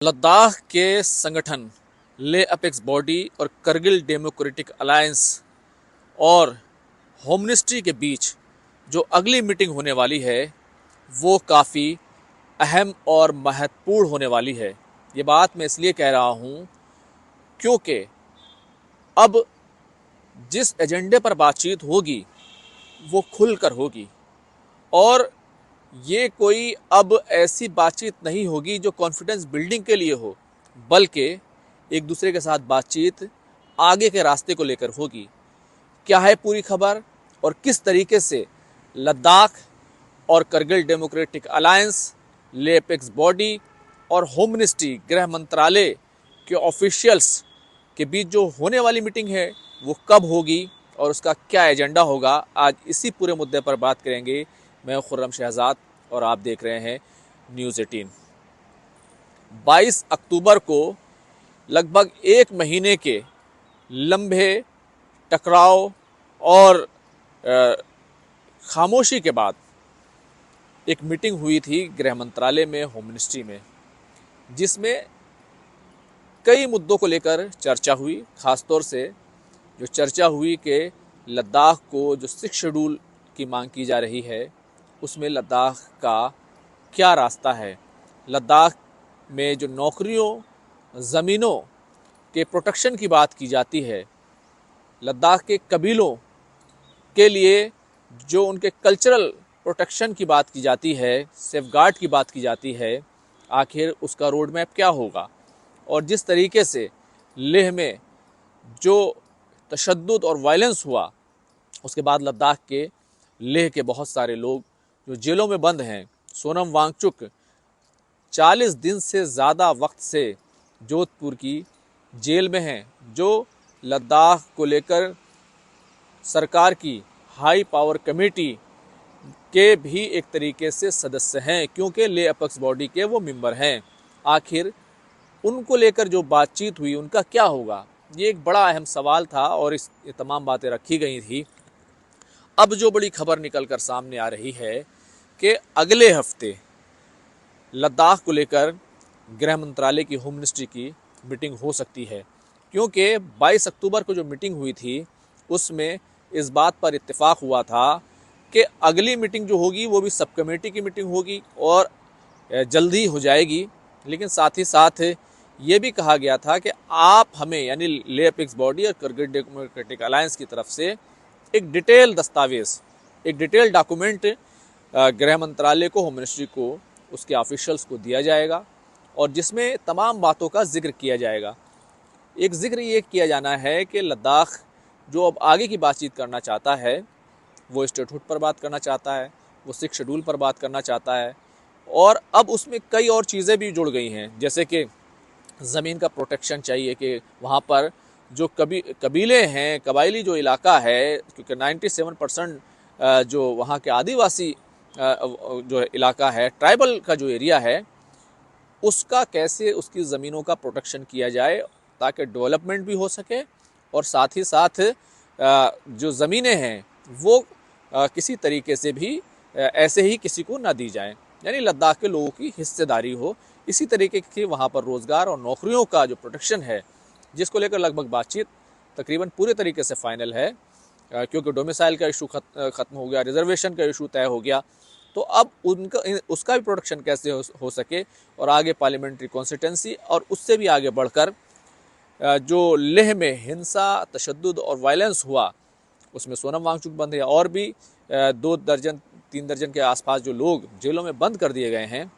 लद्दाख के संगठन ले अपेक्स बॉडी और करगिल डेमोक्रेटिक अलायंस और होम मिनिस्ट्री के बीच जो अगली मीटिंग होने वाली है वो काफ़ी अहम और महत्वपूर्ण होने वाली है। ये बात मैं इसलिए कह रहा हूँ क्योंकि अब जिस एजेंडे पर बातचीत होगी वो खुलकर होगी और ये कोई अब ऐसी बातचीत नहीं होगी जो कॉन्फिडेंस बिल्डिंग के लिए हो, बल्कि एक दूसरे के साथ बातचीत आगे के रास्ते को लेकर होगी। क्या है पूरी खबर और किस तरीके से लद्दाख और करगिल डेमोक्रेटिक अलायंस, ले अपेक्स बॉडी और होम मिनिस्ट्री गृह मंत्रालय के ऑफिशियल्स के बीच जो होने वाली मीटिंग है वो कब होगी और उसका क्या एजेंडा होगा, आज इसी पूरे मुद्दे पर बात करेंगे। मैं खुर्रम शहजाद और आप देख रहे हैं न्यूज़ 18। 22 अक्टूबर को लगभग एक महीने के लंबे टकराव और खामोशी के बाद एक मीटिंग हुई थी गृह मंत्रालय में, होम मिनिस्ट्री में, जिसमें कई मुद्दों को लेकर चर्चा हुई। खासतौर से जो चर्चा हुई कि लद्दाख को जो 6 शेड्यूल की मांग की जा रही है उसमें लद्दाख का क्या रास्ता है। लद्दाख में जो नौकरियों, ज़मीनों के प्रोटेक्शन की बात की जाती है, लद्दाख के कबीलों के लिए जो उनके कल्चरल प्रोटेक्शन की बात की जाती है, सेफगार्ड की बात की जाती है, आखिर उसका रोड मैप क्या होगा। और जिस तरीके से लेह में जो तशद्दुद और वायलेंस हुआ, उसके बाद लद्दाख के लेह के बहुत सारे लोग जो जेलों में बंद हैं। सोनम वांगचुक 40 दिन से ज़्यादा वक्त से जोधपुर की जेल में हैं, जो लद्दाख को लेकर सरकार की हाई पावर कमेटी के भी एक तरीके से सदस्य हैं, क्योंकि ले अपेक्स बॉडी के वो मेंबर हैं। आखिर उनको लेकर जो बातचीत हुई उनका क्या होगा, ये एक बड़ा अहम सवाल था और ये तमाम बातें रखी गई थी। अब जो बड़ी खबर निकल कर सामने आ रही है कि अगले हफ्ते लद्दाख को लेकर गृह मंत्रालय की, होम मिनिस्ट्री की मीटिंग हो सकती है, क्योंकि 22 अक्टूबर को जो मीटिंग हुई थी उसमें इस बात पर इत्तेफाक हुआ था कि अगली मीटिंग जो होगी वो भी सब कमेटी की मीटिंग होगी और जल्दी हो जाएगी। लेकिन साथ ही साथ ये भी कहा गया था कि आप हमें, यानी ले अपेक्स बॉडी और करगिल डेमोक्रेटिक अलायंस की तरफ से एक डिटेल दस्तावेज़, एक डिटेल डॉक्यूमेंट गृह मंत्रालय को, होम मिनिस्ट्री को, उसके ऑफिशियल्स को दिया जाएगा और जिसमें तमाम बातों का जिक्र किया जाएगा। एक जिक्र ये किया जाना है कि लद्दाख जो अब आगे की बातचीत करना चाहता है वो स्टेटहुड पर बात करना चाहता है, वो 6 शेड्यूल पर बात करना चाहता है और अब उसमें कई और चीज़ें भी जुड़ गई हैं, जैसे कि ज़मीन का प्रोटेक्शन चाहिए कि वहाँ पर जो कबीले हैं, कबायली जो इलाका है, क्योंकि 97% जो वहाँ के आदिवासी जो इलाका है, ट्राइबल का जो एरिया है, उसका कैसे उसकी ज़मीनों का प्रोटेक्शन किया जाए ताकि डेवलपमेंट भी हो सके और साथ ही साथ जो ज़मीनें हैं वो किसी तरीके से भी ऐसे ही किसी को ना दी जाएं, यानी लद्दाख के लोगों की हिस्सेदारी हो। इसी तरीके की वहाँ पर रोज़गार और नौकरियों का जो प्रोटेक्शन है, जिसको लेकर लगभग बातचीत तकरीबन पूरे तरीके से फाइनल है, क्योंकि डोमिसाइल का इशू ख़त्म हो गया, रिजर्वेशन का इशू तय हो गया, तो अब उसका भी प्रोटेक्शन कैसे हो सके और आगे पार्लियामेंट्री कॉन्स्टिट्यूंसी और उससे भी आगे बढ़कर जो लेह में हिंसा, तशद्दुद और वायलेंस हुआ, उसमें सोनम वांगचुक बंद है और भी 2 दर्जन 3 दर्जन के आसपास जो लोग जेलों में बंद कर दिए गए हैं,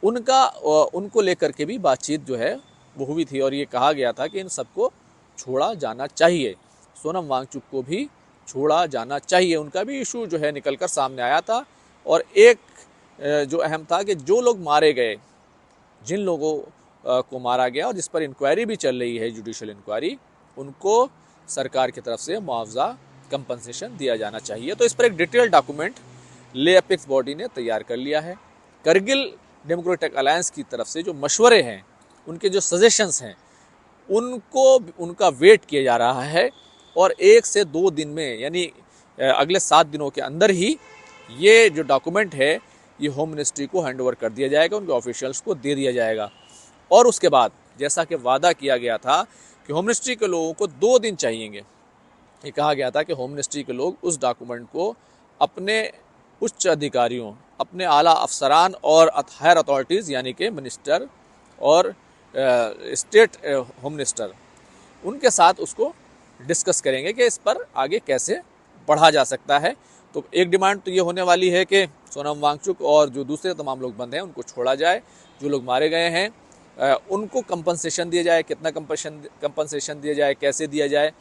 उनको लेकर के भी बातचीत जो है वो हुई थी और ये कहा गया था कि इन सबको छोड़ा जाना चाहिए, सोनम वांगचुक को भी छोड़ा जाना चाहिए। उनका भी इशू जो है निकल कर सामने आया था और एक जो अहम था कि जो लोग मारे गए, जिन लोगों को मारा गया और जिस पर इंक्वायरी भी चल रही है, जुडिशल इंक्वायरी, उनको सरकार की तरफ से मुआवजा, कंपनसेशन दिया जाना चाहिए। तो इस पर एक डिटेल डॉक्यूमेंट ले अपेक्स बॉडी ने तैयार कर लिया है। करगिल डेमोक्रेटिक अलायंस की तरफ से जो मशवरे हैं, उनके जो सजेशंस हैं, उनका वेट किया जा रहा है और 1 से 2 दिन में, यानी अगले 7 दिनों के अंदर ही ये जो डॉक्यूमेंट है ये होम मिनिस्ट्री को हैंड ओवर कर दिया जाएगा, उनके ऑफिशियल्स को दे दिया जाएगा। और उसके बाद जैसा कि वादा किया गया था कि होम मिनिस्ट्री के लोगों को 2 दिन चाहिएंगे, ये कहा गया था कि होम मिनिस्ट्री के लोग उस डॉक्यूमेंट को अपने उच्च अधिकारियों, अपने आला अफसरान और हायर अथॉरिटीज़ यानी कि मिनिस्टर और स्टेट होम मिनिस्टर, उनके साथ उसको डिस्कस करेंगे कि इस पर आगे कैसे बढ़ा जा सकता है। तो एक डिमांड तो ये होने वाली है कि सोनम वांगचुक और जो दूसरे तमाम लोग बंद हैं उनको छोड़ा जाए, जो लोग मारे गए हैं उनको कंपनसेशन दिया जाए, कितना कंपनसेशन दिया जाए, कैसे दिया जाए,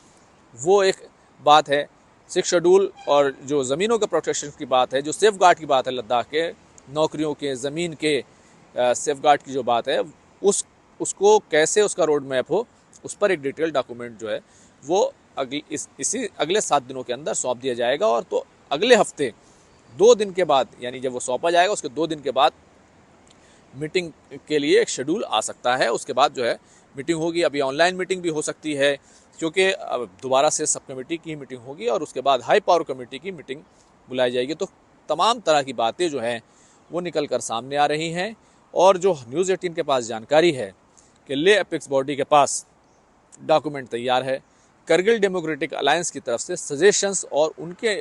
वो एक बात है। 6 शेड्यूल और जो ज़मीनों के प्रोटेक्शन की बात है, जो सेफ गार्ड की बात है, लद्दाख के नौकरियों के, ज़मीन के सेफ गार्ड की जो बात है, उसको कैसे उसका रोड मैप हो, उस पर एक डिटेल डॉक्यूमेंट जो है वो अगले 7 दिनों के अंदर सौंप दिया जाएगा। और तो अगले हफ्ते 2 दिन के बाद, यानी जब वो सौंपा जाएगा उसके 2 दिन के बाद मीटिंग के लिए एक शेड्यूल आ सकता है। उसके बाद जो है मीटिंग होगी। अभी ऑनलाइन मीटिंग भी हो सकती है क्योंकि अब दोबारा से सब कमेटी की मीटिंग होगी और उसके बाद हाई पावर कमेटी की मीटिंग बुलाई जाएगी। तो तमाम तरह की बातें जो हैं वो निकल कर सामने आ रही हैं। और जो न्यूज़ 18 के पास जानकारी है कि ले अपेक्स बॉडी के पास डॉक्यूमेंट तैयार है, करगिल डेमोक्रेटिक अलायंस की तरफ से सजेशंस और उनके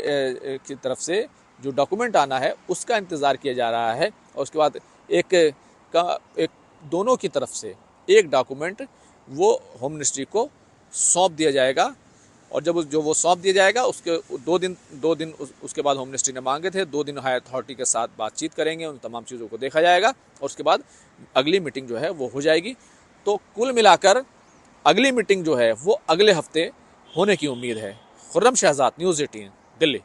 की तरफ से जो डॉक्यूमेंट आना है उसका इंतज़ार किया जा रहा है। और उसके बाद एक दोनों की तरफ से एक डॉक्यूमेंट वो होम मिनिस्ट्री को सौंप दिया जाएगा। और जब वो सौंप दिया जाएगा उसके 2 दिन उसके बाद होम मिनिस्ट्री ने मांगे थे, 2 दिन हाई अथॉरिटी के साथ बातचीत करेंगे, उन तमाम चीज़ों को देखा जाएगा और उसके बाद अगली मीटिंग जो है वो हो जाएगी। तो कुल मिलाकर अगली मीटिंग जो है वो अगले हफ्ते होने की उम्मीद है। खुर्रम शहजाद, न्यूज़ 18, दिल्ली।